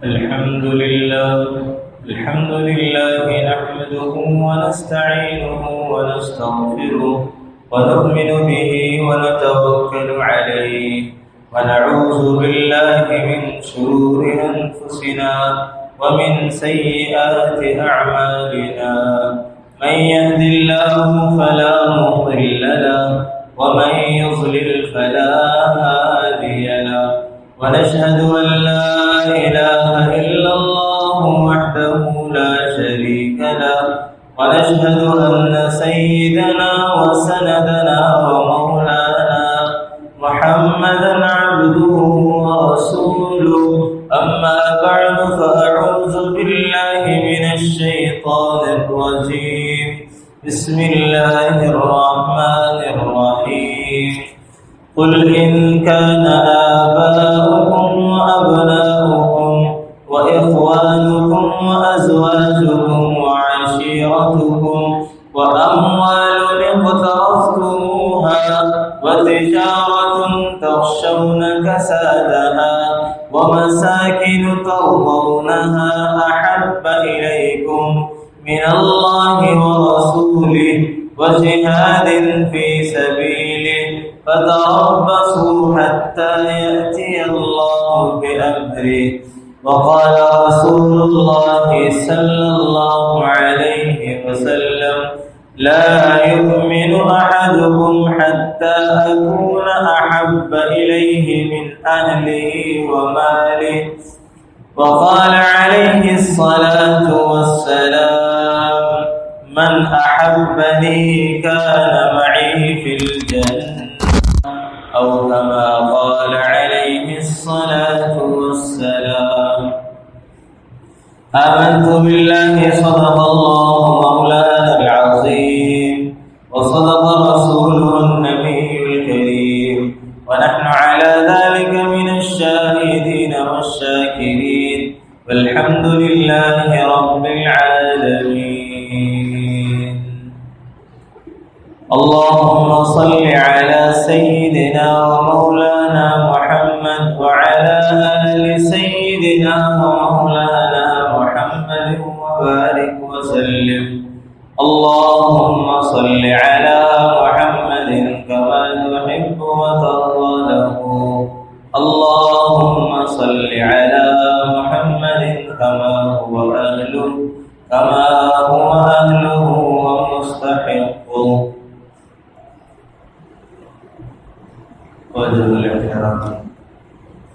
الحمد لله نحمده ونستعينه ونستغفره ونؤمن به ونتوكل عليه ونعوذ بالله من شرور أنفسنا ومن سيئات أعمالنا. من يهد الله فلا مضل له ومن يضلل فلا هادي له، ونشهد أن لا إله إلا الله وحده لا شريك له، ونشهد أن سيدنا وسندنا ومولانا محمدا عبده ورسوله. أما بعد فأعوذ بالله من الشيطان الرجيم. بسم الله الرحمن الرحيم. قل إن كان آباؤكم وأبناؤكم وإخوانكم وأزواجكم وعشيرتكم وأموال اقترفتموها وتجارة تخشون كسادها ومساكن ترضونها أحب إليكم من الله ورسوله وجهاد في سبيله فتربصوا حتى يأتي الله بأمره. وقال رسول الله صلى الله عليه وسلم: لا يؤمن أحدكم حتى أكون أحب إليه من أهله وماله. وقال عليه الصلاة والسلام: من أحبني كان معي في الجنة، أو كما قال عليه الصلاة والسلام. آمنت بالله صدق الله مولانا العظيم وصدق رسوله النبي الكريم، ونحن على ذلك من الشاهدين والشاكرين، والحمد لله رب العالمين. اللهم صل على سيدنا ومولانا محمد وعلى آل سيدنا ومولانا محمد وبارك وسلم. اللهم صل على محمد كما تحب وترضى له. اللهم صل على محمد كما هو أهله ومستحقه. وجه الاحترام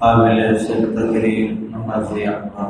قابل التكريم نمازي أكبر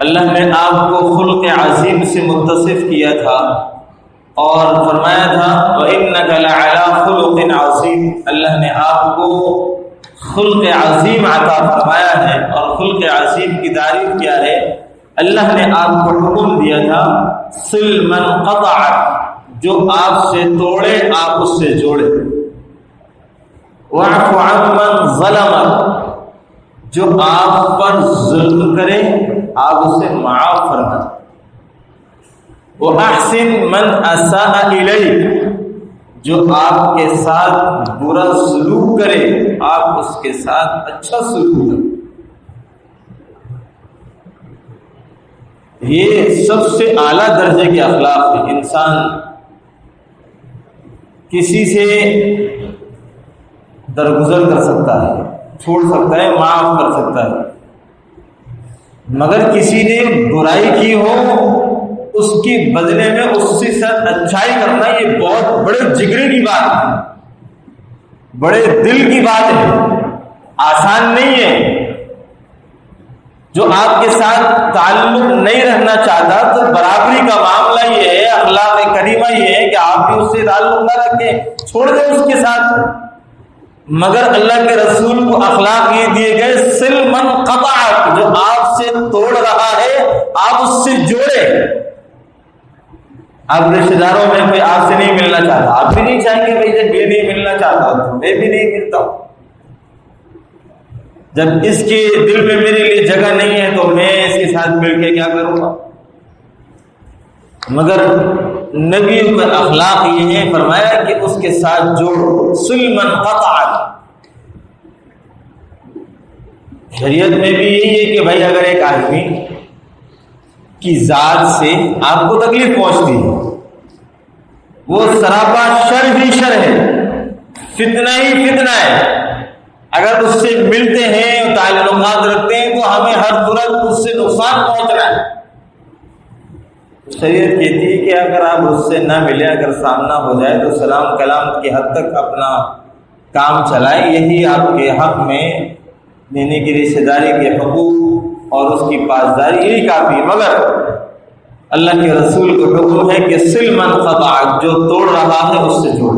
اللہ نے آپ کو خلق عظیم سے متصف کیا تھا اور فرمایا تھا وَإِنَّكَ لَعَلَىٰ خُلُقٍ عَظِيمٍ، اللہ نے آپ کو خلق عظیم عطا فرمایا ہے۔ اور خلق عظیم کی تعریف کیا ہے؟ اللہ نے آپ کو حکم دیا تھا صِلْ مَنْ قَطَعَكَ، جو آپ سے توڑے آپ اس سے جوڑے، وَاعْفُ عَمَّنْ ظَلَمَكَ، جو آپ پر ظلم کرے آپ اسے معاف فرمائیں، وَأَحْسِنْ مَنْ أَسَاءَ إِلَيْكَ، جو آپ کے ساتھ برا سلوک کرے آپ اس کے ساتھ اچھا سلوک کریں۔ یہ سب سے اعلیٰ درجے کے اخلاق ہیں۔ انسان کسی سے درگزر کر سکتا ہے، چھوڑ سکتا ہے، معاف کر سکتا ہے، مگر کسی نے برائی کی ہو اس کی بدلے میں اس سے ساتھ اچھائی کرنا یہ بہت بڑے جگرے کی بات ہے، بڑے دل کی بات ہے، آسان نہیں ہے۔ جو آپ کے ساتھ تعلق نہیں رہنا چاہتا تو برابری کا معاملہ یہ ہے، اخلاق کریمہ یہ ہے کہ آپ بھی اس سے تعلق نہ رکھیں، چھوڑ دیں اس کے ساتھ۔ مگر اللہ کے رسول کو اخلاق یہ دیے گئے صِلْ مَنْ قَطَعَكَ، جو آپ سے توڑ رہا ہے آپ اس سے جوڑے۔ آپ رشتہ داروں میں کوئی آپ سے نہیں ملنا چاہتا، آپ بھی نہیں چاہیں گے بھائی جب یہ نہیں ملنا چاہتا تو میں بھی نہیں ملتا ہوں، جب اس کے دل میں میرے لیے جگہ نہیں ہے تو میں اس کے ساتھ مل کے کیا کروں گا۔ مگر نبی کا اخلاق یہ ہے، فرمایا کہ اس کے ساتھ جوڑو، صِلْ مَنْ قَطَعَكَ۔ شریعت میں بھی یہی ہے کہ بھائی اگر ایک آدمی کی ذات سے آپ کو تکلیف پہنچتی ہے، وہ سراپا شر ہی شر ہے، فتنہ ہی فتنہ ہے، اگر اس سے ملتے ہیں تعلقات رکھتے ہیں تو ہمیں ہر صورت اس سے نقصان پہنچنا ہے۔ شریعت کہتی ہے کہ اگر آپ اس سے نہ ملے، اگر سامنا ہو جائے تو سلام کلام کی حد تک اپنا کام چلائیں، یہی آپ کے حق میں دینے کی رشتہ داری کے حقوق اور اس کی پاسداری یہی کافی ہے۔ مگر اللہ کے رسول کو حکم ہے کہ صِلْ مَنْ قَطَعَكَ، جو توڑ رہا ہے اس سے جوڑ،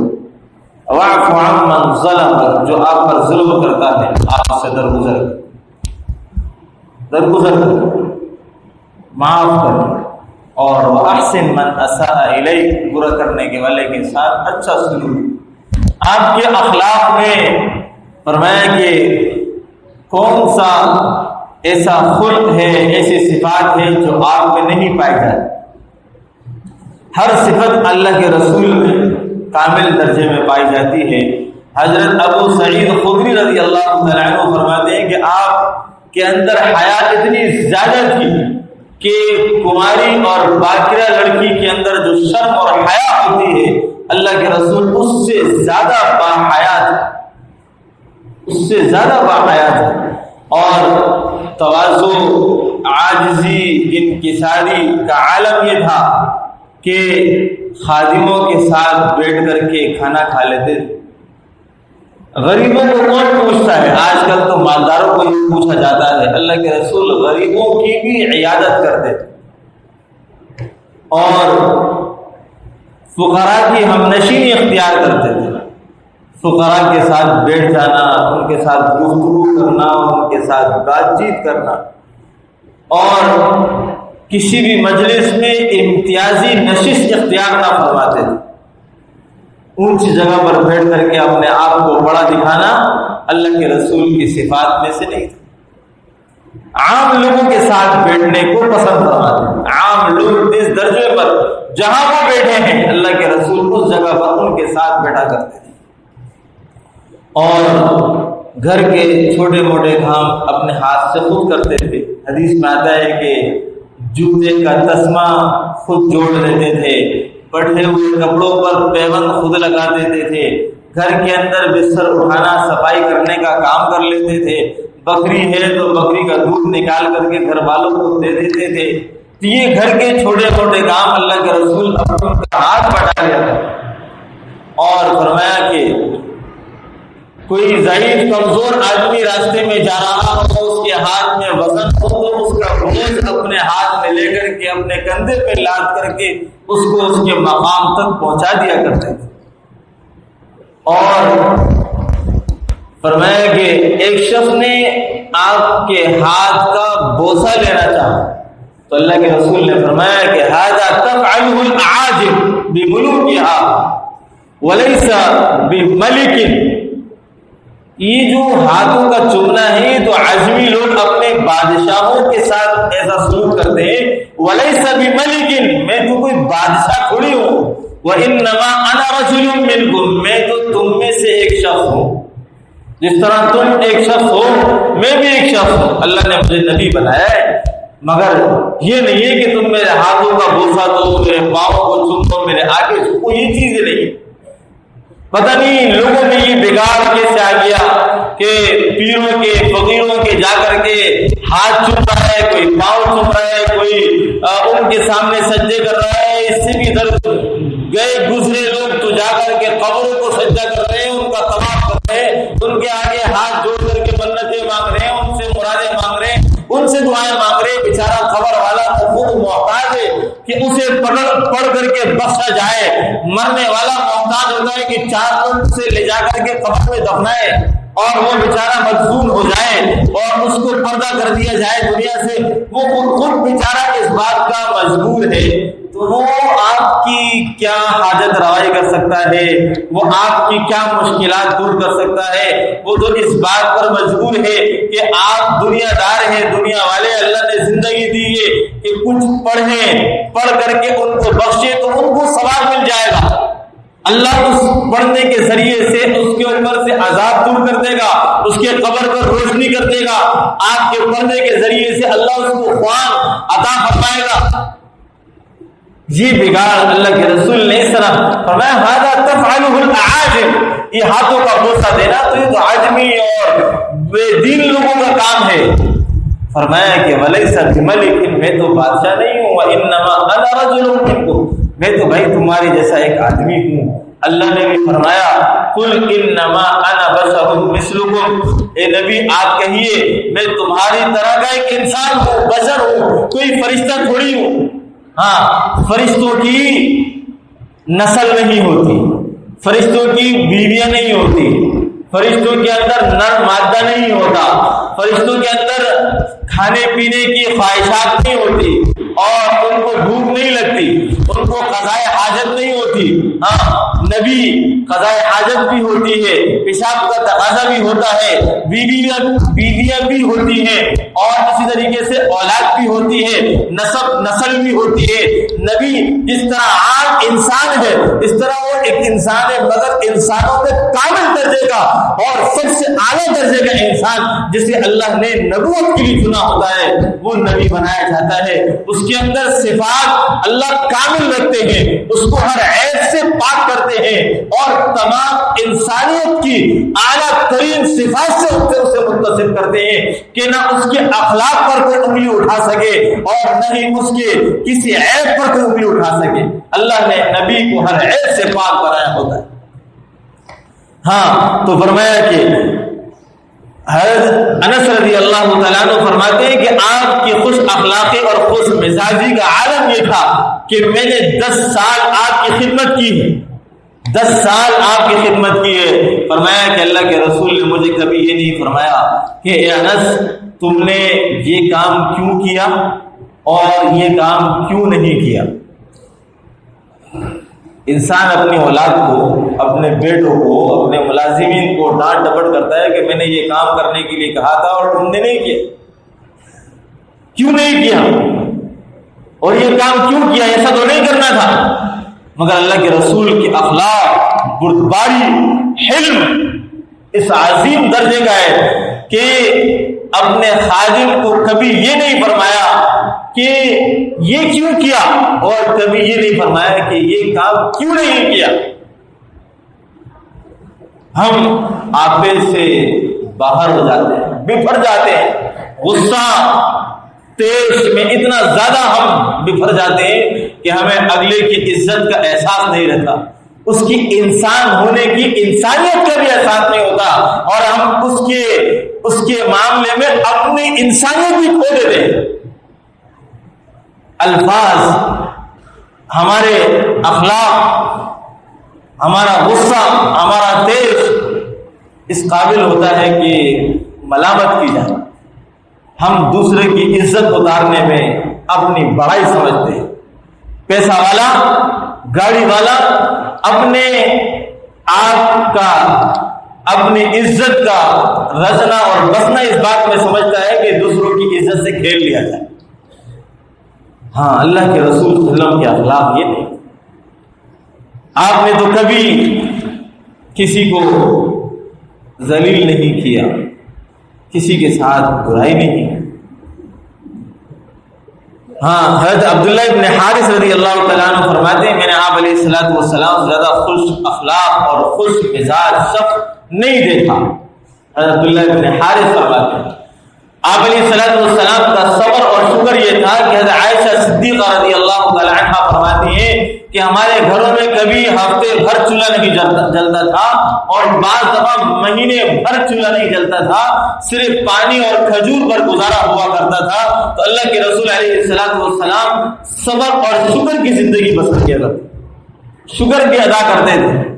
وَاعْفُ عَمَّنْ ظَلَمَكَ، جو آپ پر ظلم کرتا ہے آپ سے درگزر معاف کر، اور وَأَحْسِنْ مَنْ أَسَاءَ إِلَيْكَ، برا کرنے کے والے کے ساتھ اچھا سلوک۔ آپ کے اخلاق میں فرمایا کہ کون سا ایسا خلق ہے، ایسی صفات ہے جو آپ میں نہیں پائی جاتی۔ ہر صفت اللہ کے رسول میں کامل درجے میں پائی جاتی ہے۔ حضرت ابو سعید خدری رضی اللہ تعالیٰ عنہ فرماتے ہیں کہ آپ کے اندر حیا اتنی زیادہ تھی کہ کماری اور باکرہ لڑکی کے اندر جو شرم اور حیا ہوتی ہے، اللہ کے رسول اس سے زیادہ باحیا تھے، اس سے زیادہ باحیا تھے۔ اور تواضع، عاجزی، انکساری کا عالم یہ تھا کہ خادموں کے ساتھ بیٹھ کر کے کھانا کھا لیتے تھے۔ غریبوں کو کون پوچھتا ہے؟ آج کل تو مالداروں کو یہ پوچھا جاتا ہے، اللہ کے رسول غریبوں کی بھی عیادت کرتے تھے اور فقراء کی ہمنشینی اختیار کرتے تھے۔ فقراء کے ساتھ بیٹھ جانا، ان کے ساتھ گفتگو کرنا، ان کے ساتھ بات چیت کرنا، اور کسی بھی مجلس میں امتیازی نشست اختیار نہ فرماتے تھے۔ اونچی جگہ پر بیٹھ کر کے اپنے آپ کو بڑا دکھانا اللہ کے رسول کی صفات میں سے نہیں تھا۔ عام لوگوں کے ساتھ بیٹھنے کو پسند فرماتے ہیں۔ عام لوگ اس درجے پر جہاں وہ بیٹھے ہیں اللہ کے رسول اس جگہ پر ان کے ساتھ بیٹھا کرتے تھے، اور گھر کے چھوٹے موٹے کام اپنے ہاتھ سے خود کرتے تھے۔ حدیث میں آتا ہے کہ جوتے کا تسمہ خود جوڑ لیتے تھے، پڑھے ہوئے کپڑوں پر پیوند خود لگا دیتے تھے، گھر کے اندر بستر اٹھانا صفائی کرنے کا کام کر لیتے تھے، بکری ہے تو بکری کا دودھ نکال کر کے گھر والوں کو دے دیتے تھے۔ یہ گھر کے چھوٹے موٹے کام اللہ کے رسول اپنے ہاتھ بٹا لیا اور فرمایا کہ کوئی ضعیف کمزور آدمی راستے میں جا رہا ہو، اس کے ہاتھ میں وزن ہو تو اس کا بوجھ اپنے ہاتھ کندھے پہ لاد کر کے اس کو اس کے مقام تک پہنچا دیا کرتے تھے. اور فرمایا کہ ایک شخص نے آپ کے ہاتھ کا بوسہ لینا چاہا تو اللہ کے رسول نے فرمایا کہ ھذا تفعلہ الأعاجم بملوکہا وليس بملک. یہ جو ہاتھوں کا چومنا ہے تو عجمی لوگ اپنے بادشاہوں کے ساتھ ایسا سلوک کرتے ہیں. وَلَيْسَ بِمَلِكٍ، میں تو کوئی بادشاہ تھوڑی ہوں. وَإِنَّمَا أَنَا رَجُلٌ مِّنْكُمْ، میں تو تم میں سے ایک شخص ہوں. جس طرح تم ایک شخص ہو میں بھی ایک شخص ہوں. اللہ نے مجھے نبی بنایا ہے، مگر یہ نہیں ہے کہ تم میرے ہاتھوں کا بوسہ دو، میرے پاؤں کو چوم دو، میرے آگے جھکو. یہ چیزیں نہیں. پتہ نہیں لوگوں میں یہ بگاڑ کیسے آ گیا کہ پیروں کے فقیروں کے جا کر کے ہاتھ چوم رہا ہے، کوئی پاؤں چوم رہا ہے، کوئی ان کے سامنے سجدے کر رہا ہے. اس سے بھی ادھر گئے گزرے لوگ تو جا کر کے قبروں کو سجدہ کر رہے ہیں، ان کا طواف کر رہے ہیں، ان کے آگے ہاتھ جوڑ کر کے منتیں مانگ رہے ہیں، ان سے مرادیں مانگ رہے ہیں، ان سے دعائیں مانگ رہے ہیں. بیچارہ خبر والا تو خود محتاج ہے کہ اسے پڑھ کر کے بخشا جائے. مرنے والا محتاج ہوتا ہے کہ 4 لوگ سے لے جا کر کے قبر میں دفنائے اور وہ بیچارہ مدفون ہو جائے اور اس کو پردہ کر دیا جائے دنیا سے. وہ خود بیچارہ اس بات کا مجبور ہے. تو وہ آپ کی کیا حاجت روائی کر سکتا ہے، وہ آپ کی کیا مشکلات دور کر سکتا ہے. وہ تو اس بات پر مجبور ہے کہ آپ دنیا دار ہیں، دنیا والے، اللہ نے زندگی دی ہے کہ کچھ پڑھ کر کے ان کو بخشے تو ان کو ثواب مل جائے گا. اللہ اس پڑھنے کے ذریعے سے اس کے اوپر سے عذاب دور کر دے گا، اس کے قبر پر روشنی کر دے گا. آپ کے پڑھنے کے ذریعے سے اللہ اس کو خوان عطا فرمائے گا. یہ بگاڑ اللہ کے رسول نے اس طرح فرمایا ھذا تفعلہ الأعاجم، یہ ہاتھوں کا بوسہ دینا تو یہ تو عجمی اور بے دین لوگوں کا کام ہے. فرمایا کہ ولیس بملک، میں تو بادشاہ نہیں ہوں. وانما انا رجل منکم، میں تو بھائی تمہارے جیسا ایک آدمی ہوں. اللہ نے بھی فرمایا قل انما انا بشر مثلکم، اے نبی آپ کہیے میں تمہاری طرح کا ایک انسان ہوں، بشر ہوں، کوئی فرشتہ تھوڑی ہوں. ہاں، فرشتوں کی نسل نہیں ہوتی، فرشتوں کی بیویاں نہیں ہوتی، فرشتوں کے اندر نر مادہ نہیں ہوتا، فرشتوں کے اندر کھانے پینے کی خواہشات نہیں ہوتی اور ان کو بھوک نہیں لگتی، ان کو قضائے حاجت نہیں ہوتی. ہاں، نبی قضائے حاجت بھی ہوتی ہے، پیشاب کا تقاضا بھی ہوتا ہے، بیویاں بھی ہوتی ہیں اور اسی طریقے سے اولاد بھی ہوتی ہے، نسل بھی ہوتی ہے. نبی جس طرح عام انسان ہے اس طرح وہ ایک انسان ہے، مگر انسانوں میں کامل درجے کا اور سب سے اعلیٰ درجے کا انسان جسے اللہ نے نبوت کے لیے چنا ہوتا ہے وہ نبی بنایا جاتا ہے. اس کے اندر صفات اللہ کامل رکھتے ہیں، اس کو ہر عیب سے پاک کرتے ہیں اور تمام انسانیت کی اعلیٰ ترین صفات سے اسے متصف کرتے ہیں کہ نہ اس کے اخلاق پر کوئی انگلی اٹھا سکے اور نہ ہی اس کے کسی عیب پر کوئی انگلی اٹھا سکے. اللہ نے نبی کو ہر عیب سے پاک بنایا ہوتا ہے. ہاں، تو فرمایا کہ حضرت انس رضی اللہ تعالیٰ عنہ فرماتے ہیں کہ آپ کی خوش اخلاقی اور خوش مزاجی کا عالم یہ تھا کہ میں نے 10 سال آپ کی خدمت کی ہے، 10 سال آپ کی خدمت کی ہے. فرمایا کہ اللہ کے رسول نے مجھے کبھی یہ نہیں فرمایا کہ اے انس تم نے یہ کام کیوں کیا اور یہ کام کیوں نہیں کیا. انسان اپنی اولاد کو، اپنے بیٹوں کو، اپنے ملازمین کو ڈانٹ ڈپٹ کرتا ہے کہ میں نے یہ کام کرنے کے لیے کہا تھا اور تم نے نہیں کیا. کیوں نہیں کیا اور یہ کام کیوں کیا؟ ایسا تو نہیں کرنا تھا. مگر اللہ کے رسول کی اخلاق، بردباری، حلم اس عظیم درجے کا ہے کہ اپنے خادم کو کبھی یہ نہیں فرمایا کہ یہ کیوں کیا اور کبھی یہ نہیں فرمایا کہ یہ کام کیوں نہیں کیا. ہم آپے سے باہر ہو جاتے ہیں، بفر جاتے ہیں، غصہ تیش میں اتنا زیادہ ہم بفر جاتے ہیں کہ ہمیں اگلے کی عزت کا احساس نہیں رہتا، اس کی انسان ہونے کی انسانیت کا بھی احساس نہیں ہوتا اور ہم اس کے معاملے میں اپنی انسانیت بھی کھو دیتے ہیں. الفاظ، ہمارے اخلاق، ہمارا غصہ، ہمارا تیش اس قابل ہوتا ہے کہ ملامت کی جائے. ہم دوسرے کی عزت اتارنے میں اپنی بڑائی سمجھتے ہیں. پیسہ والا، گاڑی والا اپنے آپ کا، اپنی عزت کا رچنا اور بسنا اس بات میں سمجھتا ہے کہ دوسروں کی عزت سے کھیل لیا جائے. ہاں، اللہ کے رسول صلی اللہ علیہ وسلم کے اخلاق یہ نہیں. آپ نے تو کبھی کسی کو ذلیل نہیں کیا، کسی کے ساتھ برائی نہیں کی. ہاں، حضرت عبداللہ ابن حارث رضی اللہ تعالیٰ عنہ فرماتے ہیں میں نے آپ علیہ الصلوۃ والسلام زیادہ خوش اخلاق اور خوش مزاج شخص نہیں دیکھا. حضرت عبداللہ ابن حارث فرماتے ہیں آپ علیہ الصلوۃ والسلام کا صبر اور شکر یہ تھا کہ حضرت عائشہ صدیقہ رضی اللہ تعالیٰ عنہ فرماتی ہیں کہ ہمارے گھروں میں کبھی ہفتے بھر چولہا نہیں جلتا تھا اور بعض دفعہ مہینے بھر چولہا نہیں جلتا تھا، صرف پانی اور کھجور پر گزارا ہوا کرتا تھا. تو اللہ کے رسول علیہ الصلوۃ والسلام صبر اور شکر کی زندگی بسر کیا کرتے، شکر بھی ادا کرتے تھے.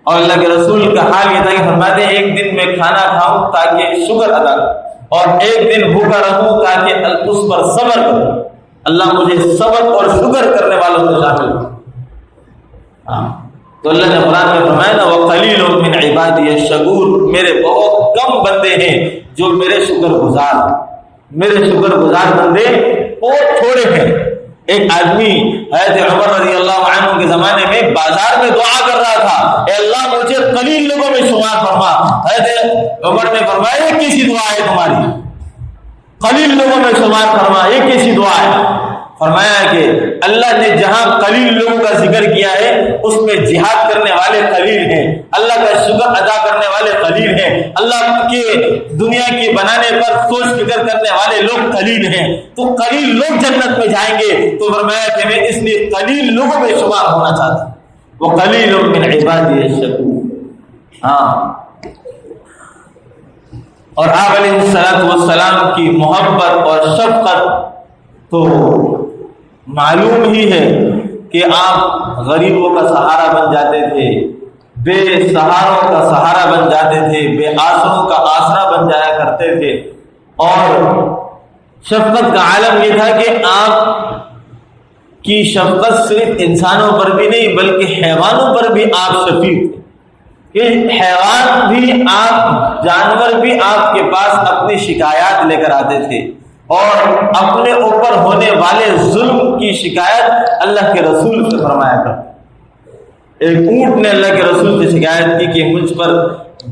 اور اللہ کے رسول کا حال یہ تھا کہ فرماتے ہیں ایک دن میں کھانا کھاؤں تاکہ شکر ادا کروں اور ایک دن بھوکا رہوں تاکہ اس پر صبر کروں. اللہ مجھے صبر اور شکر کرنے والوں میں شامل ہو. تو اللہ نے قرآن میں فرمایا نا وَقَلِيلٌ مِّنْ عِبَادِيَ الشَّكُورُ، میرے بہت کم بندے ہیں جو میرے شکر گزار ہیں. میرے شکر گزار بندے بہت تھوڑے ہیں. ایک آدمی حضرت عمر رضی اللہ عنہ کے زمانے میں بازار میں دعا کر رہا تھا اے اللہ مجھے قلیل لوگوں میں شمار فرما. حضرت عمر نے فرمایا یہ کیسی دعا ہے تمہاری، قلیل لوگوں میں شمار فرما، یہ کیسی دعا ہے؟ فرمایا کہ اللہ نے جہاں قلیل لوگوں کا ذکر کیا ہے اس میں جہاد کرنے والے قلیل ہیں، اللہ کا شکر ادا کرنے والے قلیل ہیں، اللہ کے دنیا کی بنانے پر سوچ فکر کرنے والے لوگ قلیل ہیں. تو قلیل لوگ جنت میں جائیں گے. تو فرمایا کہ میں اس لیے قلیل لوگوں میں شمار ہونا چاہتا ہوں. وہ قلیل من عبادی الشکور. ہاں، اور آپ علیہ الصلوۃ والسلام کی محبت اور شفقت تو معلوم ہی ہے کہ آپ غریبوں کا سہارا بن جاتے تھے، بے سہاروں کا سہارا بن جاتے تھے، بے آسروں کا آسرا بن جایا کرتے تھے. اور شفقت کا عالم یہ تھا کہ آپ کی شفقت صرف انسانوں پر بھی نہیں بلکہ حیوانوں پر بھی آپ شفیق تھے کہ حیوان بھی آپ، جانور بھی آپ کے پاس اپنی شکایات لے کر آتے تھے اور اپنے اوپر ہونے والے ظلم کی شکایت اللہ کے رسول سے فرمایا کرتے. ایک اونٹ نے اللہ کے رسول سے شکایت کی کہ مجھ پر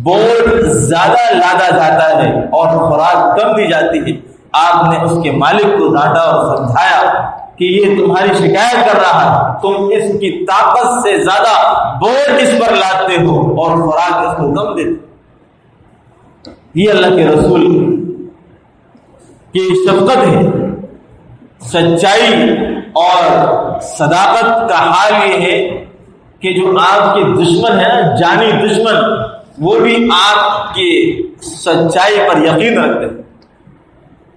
بوجھ زیادہ لادا جاتا ہے اور خوراک کم دی جاتی ہے. آپ نے اس کے مالک کو ڈانٹا اور سمجھایا کہ یہ تمہاری شکایت کر رہا ہے، تم اس کی طاقت سے زیادہ بوجھ اس پر لاتے ہو اور خوراک اس کو کم دیتے. یہ اللہ کے رسول کی شفقت ہے. سچائی اور صداقت کا حال یہ ہے کہ جو آپ کے دشمن ہیں، جانی دشمن، وہ بھی آپ کی سچائی پر یقین رکھتے ہیں.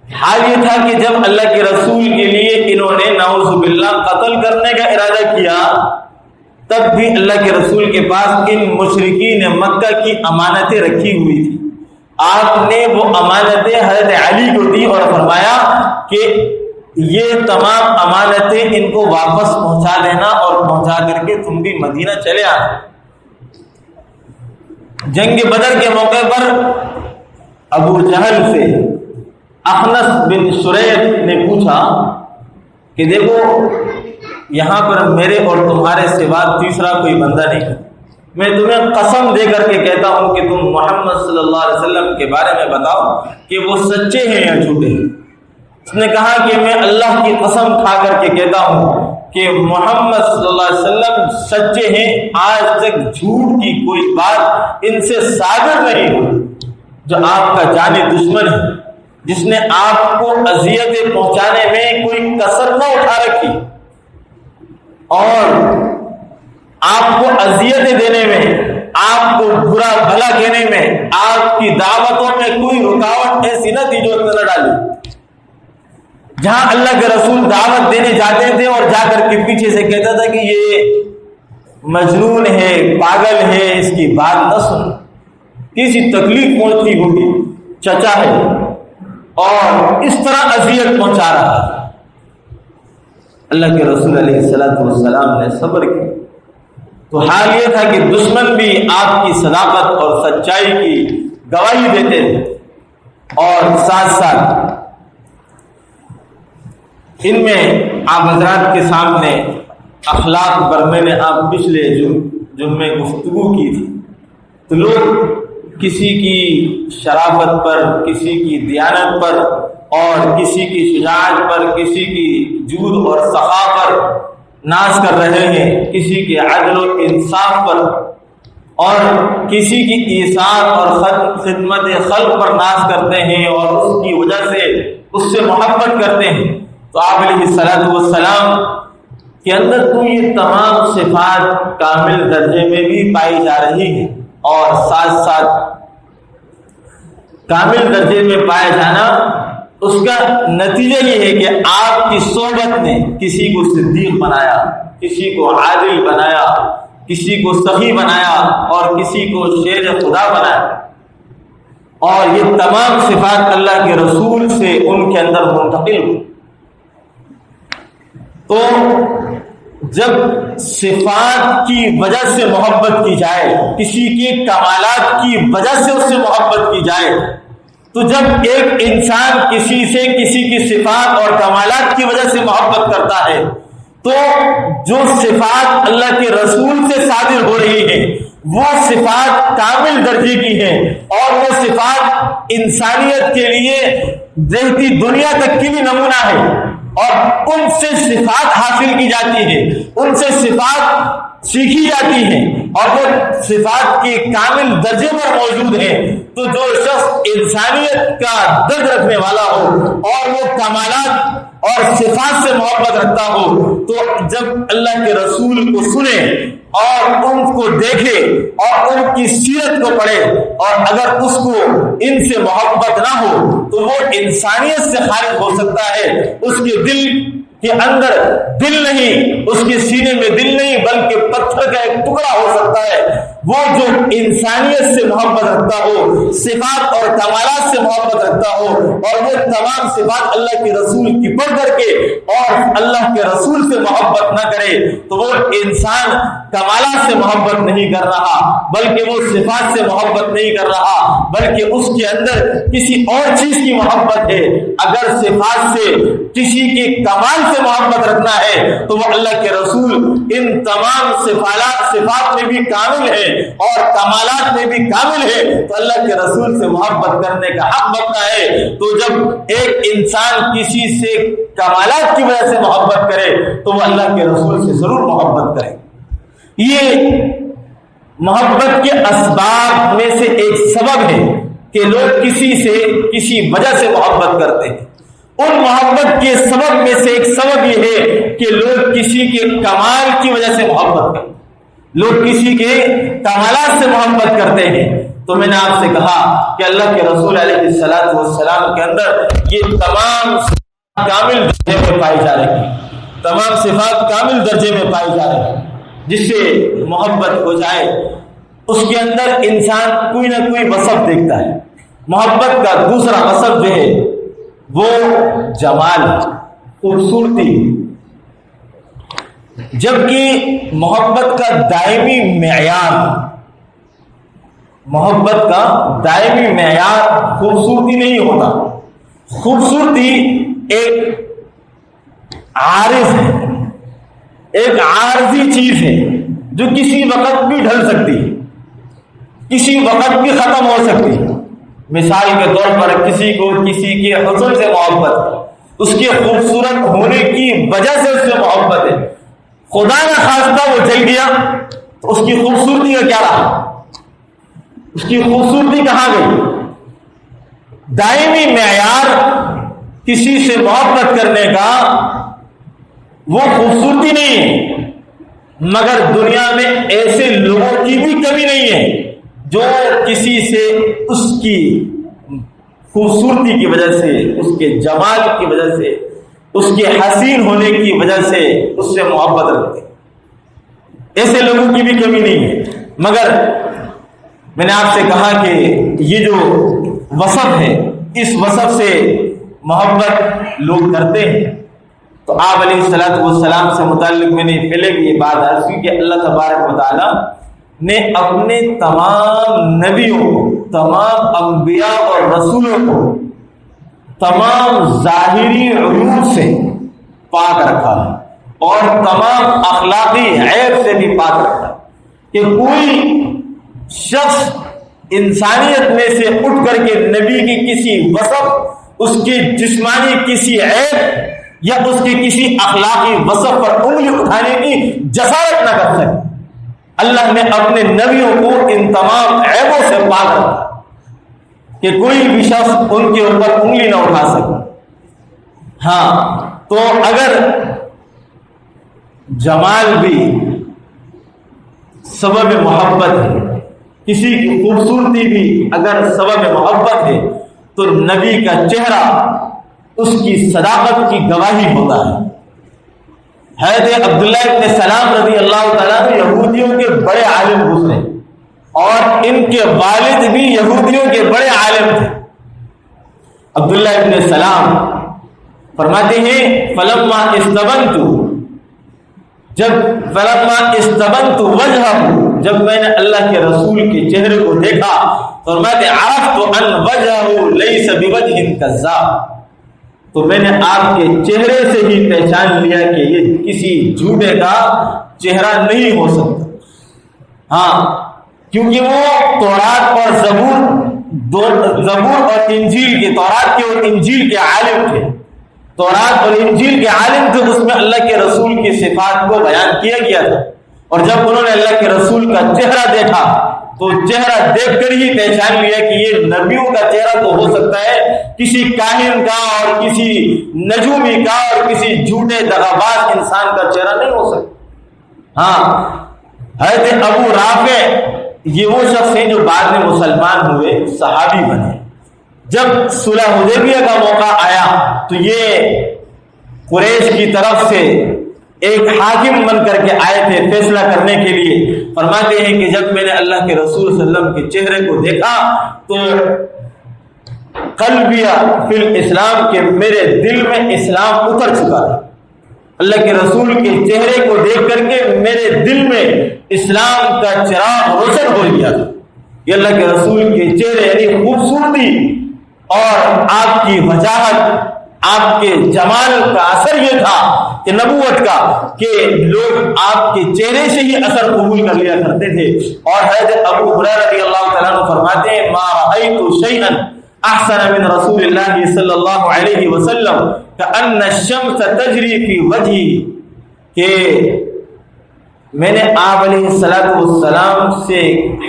حال یہ تھا کہ جب اللہ کے رسول کے لیے انہوں نے نعوذ باللہ قتل کرنے کا ارادہ کیا تب بھی اللہ کے رسول کے پاس ان مشرکین مکہ کی امانتیں رکھی ہوئی تھی. آپ نے وہ امانتیں حضرت علی کو دی اور فرمایا کہ یہ تمام امانتیں ان کو واپس پہنچا دینا اور پہنچا کر کے تم بھی مدینہ چلے آنا. جنگ بدر کے موقع پر ابو جہل سے اخنس بن شریح نے پوچھا کہ دیکھو یہاں پر میرے اور تمہارے سوا تیسرا کوئی بندہ نہیں، میں تمہیں قسم دے کر کے کہتا ہوں کہ تم محمد صلی اللہ علیہ وسلم کے بارے میں بتاؤ کہ وہ سچے ہیں یا جھوٹے ہیں. اس نے کہا کہ میں اللہ کی قسم کھا کر کے کہتا ہوں کہ محمد صلی اللہ علیہ وسلم سچے ہیں، آج تک جھوٹ کی کوئی بات ان سے صادر نہیں ہوئی. جو آپ کا جانی دشمن ہے، جس نے آپ کو اذیتیں پہنچانے میں کوئی کسر نہ اٹھا رکھی اور آپ کو اذیتیں دینے میں، آپ کو برا بھلا کہنے میں، آپ کی دعوتوں میں کوئی رکاوٹ ایسی نہ تھی جو نہ ڈالی. جہاں اللہ کے رسول دعوت دینے جاتے تھے اور جا کر کے پیچھے سے کہتا تھا کہ یہ مجنون ہے، پاگل ہے، اس کی بات نہ سن، کسی تکلیف پہنچتی ہوگی، چچا ہے، اور اس طرح اذیت پہنچا رہا ہے۔ اللہ کے رسول علیہ السلام نے صبر کیا، تو حال یہ تھا کہ دشمن بھی آپ کی صداقت اور سچائی کی گواہی دیتے تھے، اور ساتھ ساتھ ان میں آپ حضرات کے سامنے اخلاق پر میں نے آپ پچھلے جمعے گفتگو کی تھی، تو لوگ کسی کی شرافت پر، کسی کی دیانت پر، اور کسی کی شجاعت پر، کسی کی جود اور سخا پر ناز کر رہے ہیں، کسی کے عدل و انصاف پر، اور کسی کی ایثار اور خدمت خلق پر ناز کرتے ہیں، اور اس کی وجہ سے اس سے محبت کرتے ہیں۔ تو آپ علیہ السلام کے اندر تو یہ تمام صفات کامل درجے میں بھی پائی جا رہی ہیں، اور ساتھ ساتھ کامل درجے میں پایا جانا اس کا نتیجہ یہ ہے کہ آپ کی صحبت نے کسی کو صدیق بنایا، کسی کو عادل بنایا، کسی کو سخی بنایا، اور کسی کو شیر خدا بنایا، اور یہ تمام صفات اللہ کے رسول سے ان کے اندر منتقل ہوئی۔ تو جب صفات کی وجہ سے محبت کی جائے، کسی کے کمالات کی وجہ سے اس سے محبت کی جائے، تو جب ایک انسان کسی سے کسی کی صفات اور کمالات کی وجہ سے محبت کرتا ہے، تو جو صفات اللہ کے رسول سے صادر ہو رہی ہیں وہ صفات کامل درجے کی ہیں، اور وہ صفات انسانیت کے لیے رہتی دنیا تک کی بھی نمونہ ہے، اور ان سے صفات حاصل کی جاتی ہے، ان سے صفات سیکھی جاتی ہیں، اور وہ صفات کے کامل درجے پر موجود ہیں۔ تو جو شخص انسانیت کا درد رکھنے والا ہو اور وہ کمالات اور صفات سے محبت رکھتا ہو، تو جب اللہ کے رسول کو سنے اور ان کو دیکھے اور ان کی سیرت کو پڑھے، اور اگر اس کو ان سے محبت نہ ہو تو وہ انسانیت سے خارج ہو سکتا ہے، اس کے دل کے اندر دل نہیں، اس کے سینے میں دل نہیں، بلکہ پتھر کا ایک ٹکڑا ہو سکتا ہے۔ وہ جو انسانیت سے محبت رکھتا ہو، صفات اور کمالات سے محبت رکھتا ہو، اور وہ تمام صفات اللہ کے رسول کی پڑھ کر کے اور اللہ کے رسول سے محبت نہ کرے، تو وہ انسان کمالات سے محبت نہیں کر رہا، بلکہ وہ صفات سے محبت نہیں کر رہا، بلکہ اس کے اندر کسی اور چیز کی محبت ہے۔ اگر صفات سے کسی کے کمال سے محبت رکھنا ہے تو وہ اللہ کے رسول ان تمام صفات میں بھی کامل ہے اور کمالات میں بھی کامل ہے، تو اللہ کے رسول سے محبت کرنے کا حق بنتا ہے۔ تو جب ایک انسان کسی سے کمالات کی وجہ سے محبت کرے تو وہ اللہ کے رسول سے ضرور محبت کرے۔ یہ محبت کے اسباب میں سے ایک سبب ہے کہ لوگ کسی سے کسی وجہ سے محبت کرتے ہیں۔ ان محبت کے سبب میں سے ایک سبب یہ ہے کہ لوگ کسی کے کمال کی وجہ سے محبت کرتے ہیں، لوگ کسی کے کمالات سے محبت کرتے ہیں۔ تو میں نے آپ سے کہا کہ اللہ کے رسول علیہ السلام کے اندر یہ تمام کامل درجے میں پائی جا رہی ہیں، تمام صفات کامل درجے میں پائی جا رہی ہیں، جس سے محبت ہو جائے اس کے اندر انسان کوئی نہ کوئی وصف دیکھتا ہے۔ محبت کا دوسرا وصف جو ہے وہ جمال، خوبصورتی، جبکہ محبت کا دائمی معیار خوبصورتی نہیں ہوتا۔ خوبصورتی ایک عارض ہے، ایک عارضی چیز ہے جو کسی وقت بھی ڈھل سکتی ہے، کسی وقت بھی ختم ہو سکتی ہے۔ مثال کے طور پر کسی کو کسی کے حسن سے محبت، اس کے خوبصورت ہونے کی وجہ سے اس سے محبت ہے، خدا نہ خواستہ وہ جل گیا تو اس کی خوبصورتی کا کیا رہا؟ اس کی خوبصورتی کہاں گئی؟ دائمی معیار کسی سے محبت کرنے کا وہ خوبصورتی نہیں ہے، مگر دنیا میں ایسے لوگوں کی بھی کمی نہیں ہے جو کسی سے اس کی خوبصورتی کی وجہ سے، اس کے جمال کی وجہ سے، اس کے حسین ہونے کی وجہ سے اس سے محبت رکھتے. ایسے لوگوں کی بھی کمی نہیں ہے. مگر میں نے آپ سے کہا کہ یہ جو وصف ہے اس وصف سے محبت لوگ کرتے ہیں. تو آپ علیہ الصلوۃ والسلام سے متعلق میں نے پہلے بھی یہ بات عرض کی کہ اللہ تبارک و تعالی نے اپنے تمام نبیوں کو، تمام انبیاء اور رسولوں کو تمام ظاہری عیوب سے پاک رکھا ہے اور تمام اخلاقی عیب سے بھی پاک رکھا ہے کہ کوئی شخص انسانیت میں سے اٹھ کر کے نبی کی کسی وصف، اس کی جسمانی کسی عیب یا اس کی کسی اخلاقی وصف پر انگلی اٹھانے کی جسارت نہ کر سکے. اللہ نے اپنے نبیوں کو ان تمام عیبوں سے پاک رکھا کہ کوئی بھی شخص ان کے اوپر انگلی نہ اٹھا سکے. ہاں تو اگر جمال بھی سبب محبت ہے، کسی کی خوبصورتی بھی اگر سبب محبت ہے، تو نبی کا چہرہ اس کی صداقت کی گواہی ہوتا ہے. حضرت عبداللہ ابن سلام رضی اللہ تعالیٰ یہودیوں کے بڑے عالم گزرے اور ان کے والد بھی یہودیوں کے بڑے عالم تھے. عبداللہ ابن سلام فرماتے ہیں فلما استبنت وجهه، جب میں نے اللہ کے رسول کے چہرے کو دیکھا فرماتے عرفت ان وجهه ليس بوجه كذاب، تو میں نے آپ کے چہرے سے ہی پہچان لیا کہ یہ کسی جھوٹے کا چہرہ نہیں ہو سکتا. ہاں کیونکہ وہ تورات اور زبور اور انجیل کے، تورات کے اور انجیل کے عالم تھے. تورات اور انجیل کے عالم تھے، اس میں اللہ کے رسول کی صفات کو بیان کیا گیا تھا. اور جب انہوں نے اللہ کے رسول کا چہرہ دیکھا تو چہرہ دیکھ کر ہی پہچان لیا کہ یہ نبیوں کا چہرہ تو ہو سکتا ہے، کسی کاہن کا اور کسی نجومی کا اور کسی جھوٹے دغاباز انسان کا چہرہ نہیں ہو سکتا. ہاں حضرت ابو رافع یہ وہ شخص ہیں جو بعد میں مسلمان ہوئے، صحابی بنے. جب صلح حدیبیہ کا موقع آیا تو یہ قریش کی طرف سے ایک حاکم بن کر کے آئے تھے فیصلہ کرنے کے لیے. فرماتے ہیں کہ جب میں نے اللہ کے رسول صلی اللہ علیہ وسلم کے چہرے کو دیکھا تو قلبیہ فی الاسلام کے میرے دل میں اسلام اتر چکا تھا. اللہ کے رسول کے چہرے کو دیکھ کر کے میرے دل میں اسلام کا چراغ روشن ہو گیا تھا. یہ اللہ کے رسول کے چہرے یعنی خوبصورتی اور آپ کی وجاہت، آپ کے جمال کا اثر یہ تھا کہ نبوت کا کہ لوگ آپ کے چہرے سے ہی اثر قبول کر لیا کرتے تھے. اور حضرت ابو ہریرہ رضی اللہ تعالیٰ عنہ فرماتے ہیں ما رأیت شیئا احسن من رسول اللہ صلی اللہ علیہ وسلم کأن الشمس تجری فی وجہی، کہ میں نے آپ علیہ السلام سے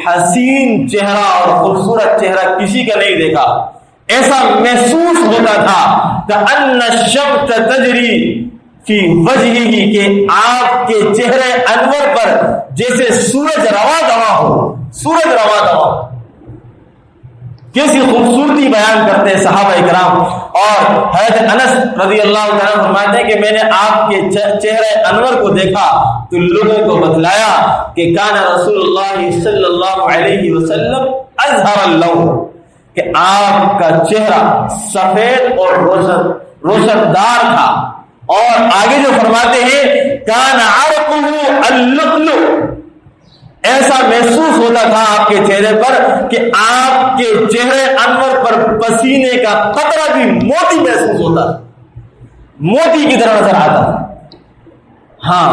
حسین چہرہ اور خوبصورت چہرہ کسی کا نہیں دیکھا. ایسا محسوس ہوتا تھا کأن الشمس تجری فی وجہہ، کہ آپ کے چہرے انور پر جیسے سورج رواں دواں ہو، سورج رواں دواں ہو. کیسی خوبصورتی بیان کرتے ہیں صحابہ اکرام. اور حضرت انس رضی اللہ تعالیٰ فرماتے ہیں کہ میں نے آپ کے چہرے انور کو دیکھا تو لوگوں کو بتلایا کہ کان رسول اللہ صلی اللہ علیہ وسلم ازہر اللون، کہ آپ کا چہرہ سفید اور روشن دار تھا. اور آگے جو فرماتے ہیں کان عرقہ اللؤلؤ، ایسا محسوس ہوتا تھا آپ کے چہرے پر کہ آپ کے چہرے انور پر پسینے کا قطرہ بھی موتی محسوس ہوتا تھا، موتی کی طرح نظر آتا تھا. ہاں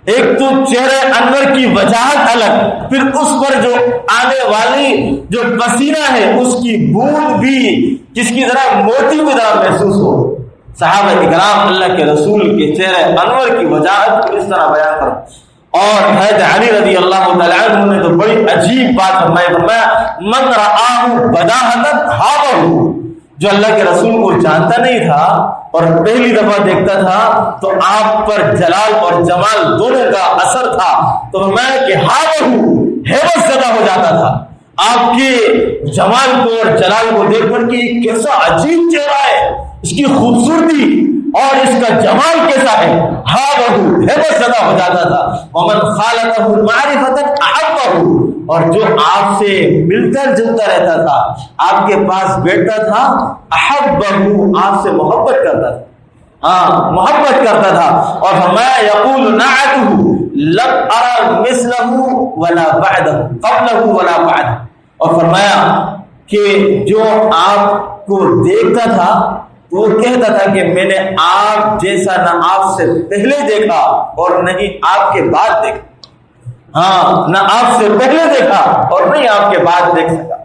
ایک تو چہرے انور کی وجاہت الگ، پھر اس پر جو آنے والی جو پسینہ ہے اس کی بوند بھی جس کی طرح موتی کی طرح محسوس ہو. صحابہ اکرام اللہ کے رسول کے چہرے انور کی وجاہت کو اس طرح بیان کرو. اور حضرت علی رضی اللہ تعالیٰ عنہ نے تو بڑی عجیب بات فرمایا من رآہ بداہۃ ہابہ، جو اللہ کے رسول کو جانتا نہیں تھا اور پہلی دفعہ دیکھتا تھا تو آپ پر جلال اور جمال دونوں کا اثر تھا تو میں کہ ہابہ ہیبت زدہ ہو جاتا تھا. آپ کے جمال کو اور جلال کو دیکھ کر کہ کیسا عجیب چہرہ ہے، اس کی خوبصورتی اور اس کا جمال کیسا ہے، ہاں وہ ہیبت زدہ ہو جاتا تھا۔ ومن خالطہ معرفۃ احبہ، اور جو آپ سے ملتا جلتا رہتا تھا، آپ کے پاس بیٹھتا تھا، احبہ آپ سے محبت کرتا تھا، ہاں محبت کرتا تھا۔ اور فرمایا یقول نعتہ لم ارى مثله ولا بعده قبله ولا بعده، اور فرمایا کہ جو آپ کو دیکھتا تھا وہ کہتا تھا کہ میں نے آپ جیسا نہ آپ سے پہلے دیکھا اور نہ ہی آپ کے بعد دیکھا، ہاں نہ آپ سے پہلے دیکھا اور نہ ہی آپ کے بعد دیکھ سکا۔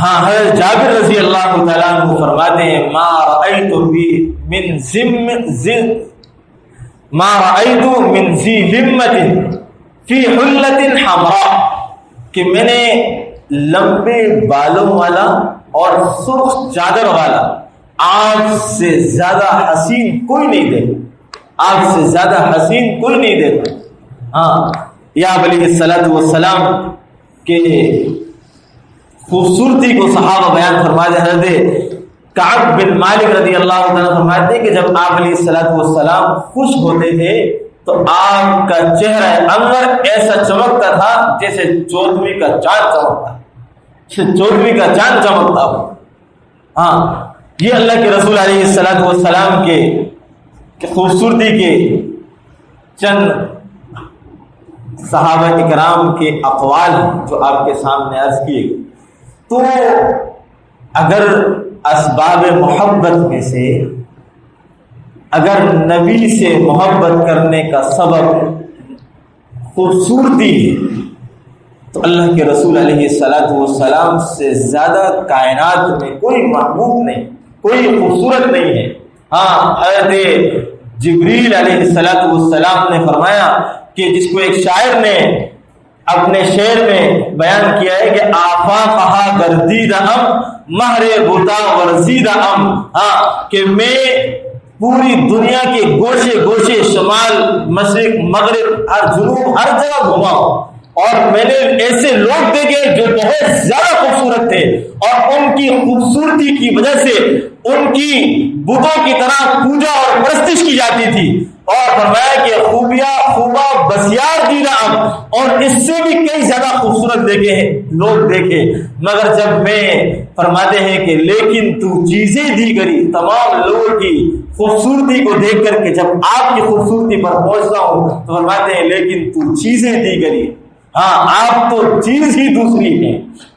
ہاں حضرت جابر رضی اللہ تعالیٰ عنہ فرماتے ہیں ما رأیت من ذی لمۃ فی حلۃ حمراء، کہ میں نے لمبے بالوں والا اور سرخ چادر والا آپ سے زیادہ حسین کوئی نہیں دیکھا، آپ سے زیادہ حسین کوئی نہیں دیکھا۔ ہاں یا علیہ الصلوۃ والسلام کے خوبصورتی کو صحابہ بیان فرماتے، حضرت کعب بن مالک رضی اللہ عنہ فرماتے ہیں کہ جب آپ علیہ الصلوۃ والسلام خوش ہوتے تھے تو آپ کا چہرہ انور ایسا چمکتا تھا جیسے چودھویں کا چاند چمکتا ہے، چودھویں کا چاند چمکتا ہو۔ ہاں یہ اللہ کے رسول علیہ الصلوۃ والسلام کے خوبصورتی کے چند صحابہ اکرام کے اقوال جو آپ کے سامنے عرض کیے گئے۔ تو اگر اسباب محبت میں سے اگر نبی سے محبت کرنے کا سبب خوبصورتی ہے تو اللہ کے رسول علیہ الصلوۃ والسلام سے زیادہ کائنات میں کوئی محبوب نہیں، کوئی خوبصورت نہیں ہے۔ ہاں حضرت جبریل علیہ الصلوۃ والسلام نے فرمایا کہ جس کو ایک شاعر نے اپنے شعر میں بیان کیا ہے کہ آفاقہا گردید ام مہر بتا ورزید ام، ہاں کہ میں پوری دنیا کے گوشے گوشے شمال مشرق مغرب ہر جنوب ہر جگہ گھما ہوں، اور میں نے ایسے لوگ دیکھے جو بہت زیادہ خوبصورت تھے اور ان کی خوبصورتی کی وجہ سے ان کی بتوں کی طرح پوجا اور پرستش کی جاتی تھی، اور فرمایا کہ خوبیاں خوبا بسیار دینا اب، اور اس سے بھی کئی زیادہ خوبصورت دیکھے ہیں لوگ دیکھے، مگر جب میں فرماتے ہیں کہ لیکن تو چیزیں دی کری، تمام لوگوں کی خوبصورتی کو دیکھ کر کے جب آپ کی خوبصورتی پر پہنچتا ہوں تو فرماتے ہیں لیکن تو چیزیں دی کری، ہاں آپ تو چیز ہی دوسری ہے۔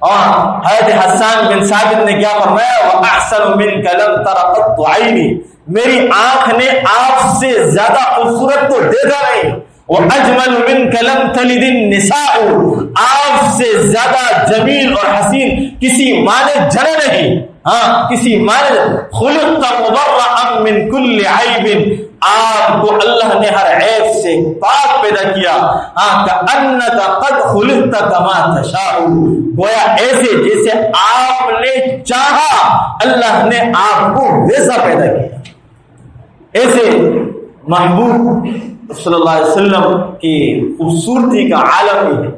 اور حضرت حسان بن ثابت نے کیا فرمایا، وَأَحْسَنُ مِنْكَ لَمْ تَرَ قَطُّ عَيْنِي، میری آنکھ نے آپ سے زیادہ خوبصورت تو دیکھا نہیں، وَأَجْمَلُ مِنْكَ لَمْ تَلِدِ النِّسَاءُ، آپ سے زیادہ جمیل اور حسین کسی ماں نے جنا نہیں، ہاں کسی ماں نے، خُلِقْتَ مُبَرَّأً مِنْ كُلِّ عَيْبٍ، آپ کو اللہ نے ہر عیب سے پاک پیدا کیا، ہاں کأنک قد خلقت کما تشاء، گویا ایسے جیسے آپ نے چاہا اللہ نے آپ کو ویسا پیدا کیا۔ ایسے محبوب صلی اللہ علیہ وسلم کی خوبصورتی کا عالم ہے۔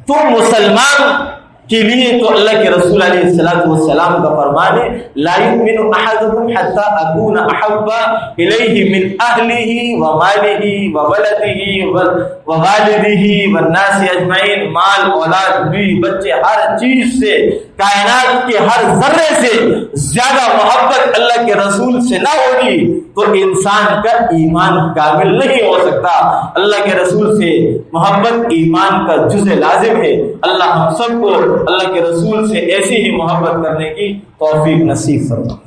تو مسلمان کے لیے تو اللہ کے رسول علیہ الصلوۃ والسلام کا فرمان ہے لا یؤمن احدکم حتی اکون احب الیہ من اہلہ ومالہ وولدہ ووالدہ والناس اجمعین، مال اولاد بیوی بچے ہر چیز سے، کائنات کے ہر ذرے سے زیادہ محبت اللہ کے رسول سے نہ ہوگی تو انسان کا ایمان کامل نہیں ہو سکتا۔ اللہ کے رسول سے محبت ایمان کا جزء لازم ہے۔ اللہ ہم سب کو اللہ کے رسول سے ایسی ہی محبت کرنے کی توفیق نصیب فرمائے۔